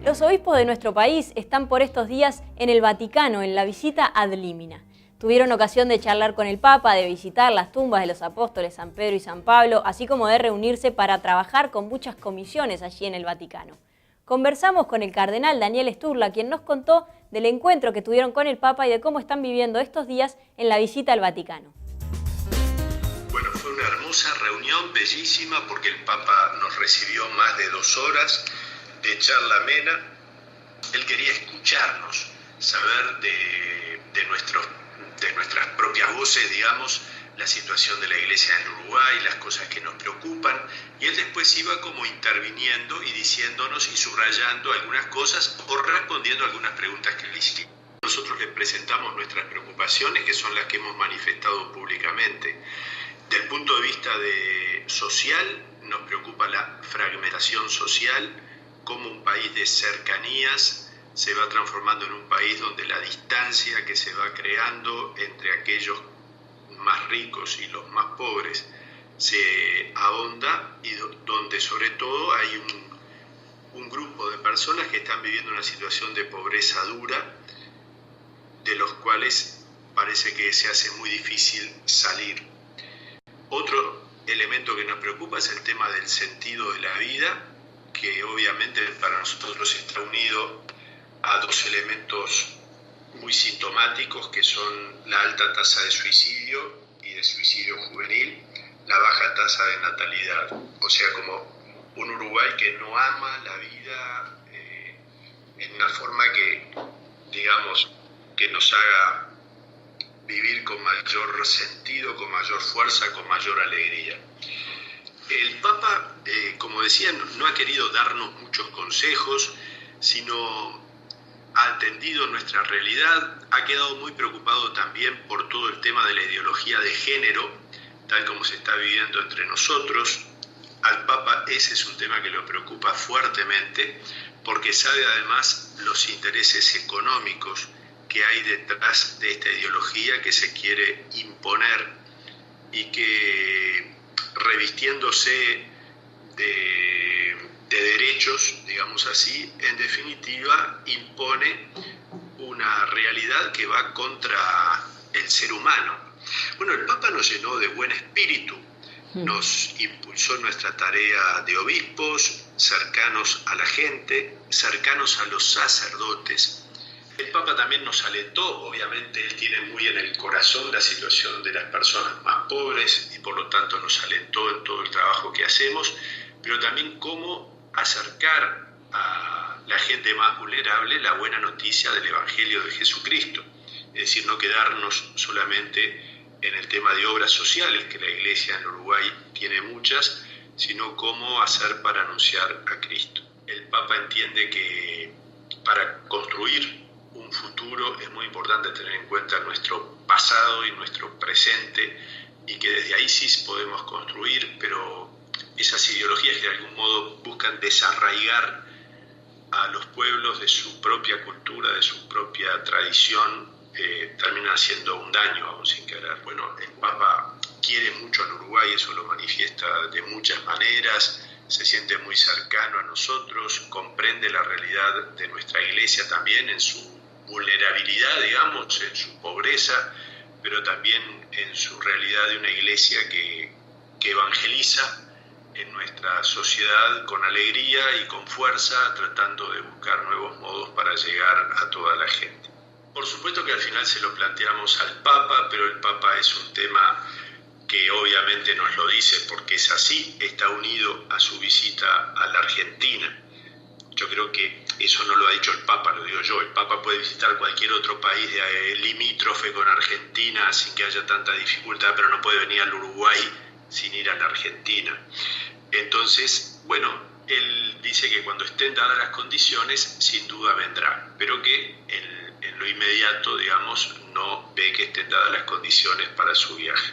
Los obispos de nuestro país están por estos días en el Vaticano, en la visita ad limina. Tuvieron ocasión de charlar con el Papa, de visitar las tumbas de los apóstoles San Pedro y San Pablo, así como de reunirse para trabajar con muchas comisiones allí en el Vaticano. Conversamos con el cardenal Daniel Sturla, quien nos contó del encuentro que tuvieron con el Papa y de cómo están viviendo estos días en la visita al Vaticano. Bueno, fue una hermosa reunión, bellísima, porque el Papa nos recibió más de 2 horas de charla amena. Él quería escucharnos, saber de nuestras propias voces, digamos, la situación de la Iglesia en Uruguay, las cosas que nos preocupan, y él después iba como interviniendo y diciéndonos y subrayando algunas cosas o respondiendo a algunas preguntas que le hicimos. Nosotros le presentamos nuestras preocupaciones, que son las que hemos manifestado públicamente. Del punto de vista social, nos preocupa la fragmentación social, cómo un país de cercanías se va transformando en un país donde la distancia que se va creando entre aquellos más ricos y los más pobres se ahonda, y donde sobre todo hay un grupo de personas que están viviendo una situación de pobreza dura, de los cuales parece que se hace muy difícil salir. Otro elemento que nos preocupa es el tema del sentido de la vida, que obviamente para nosotros está unido a 2 elementos muy sintomáticos, que son la alta tasa de suicidio y de suicidio juvenil, la baja tasa de natalidad. O sea, como un Uruguay que no ama la vida en una forma que, digamos, que nos haga vivir con mayor sentido, con mayor fuerza, con mayor alegría. El Papa, como decía, no ha querido darnos muchos consejos, sino ha atendido nuestra realidad, ha quedado muy preocupado también por todo el tema de la ideología de género, tal como se está viviendo entre nosotros. Al Papa ese es un tema que lo preocupa fuertemente, porque sabe además los intereses económicos que hay detrás de esta ideología que se quiere imponer y que, revistiéndose de derechos, digamos así, en definitiva impone una realidad que va contra el ser humano. Bueno, el Papa nos llenó de buen espíritu, nos impulsó en nuestra tarea de obispos, cercanos a la gente, cercanos a los sacerdotes. El Papa también nos alentó, obviamente él tiene muy en el corazón la situación de las personas más pobres y por lo tanto nos alentó en todo el trabajo que hacemos, pero también cómo acercar a la gente más vulnerable la buena noticia del Evangelio de Jesucristo. Es decir, no quedarnos solamente en el tema de obras sociales, que la Iglesia en Uruguay tiene muchas, sino cómo hacer para anunciar a Cristo. El Papa entiende que para construir un futuro es muy importante tener en cuenta nuestro pasado y nuestro presente, y que desde ahí sí podemos construir, pero esas ideologías que de algún modo buscan desarraigar a los pueblos de su propia cultura, de su propia tradición, terminan haciendo un daño aún sin querer. Bueno, el Papa quiere mucho al Uruguay, eso lo manifiesta de muchas maneras, se siente muy cercano a nosotros, comprende la realidad de nuestra Iglesia también en su vulnerabilidad, digamos, en su pobreza, pero también en su realidad de una Iglesia que evangeliza en nuestra sociedad con alegría y con fuerza, tratando de buscar nuevos modos para llegar a toda la gente. Por supuesto que al final se lo planteamos al Papa, pero el Papa es un tema que obviamente nos lo dice porque es así, está unido a su visita a la Argentina. Yo creo que eso no lo ha dicho el Papa, lo digo yo. El Papa puede visitar cualquier otro país limítrofe con Argentina sin que haya tanta dificultad, pero no puede venir al Uruguay sin ir a la Argentina. Entonces, bueno, él dice que cuando estén dadas las condiciones, sin duda vendrá, pero que en lo inmediato, digamos, no ve que estén dadas las condiciones para su viaje.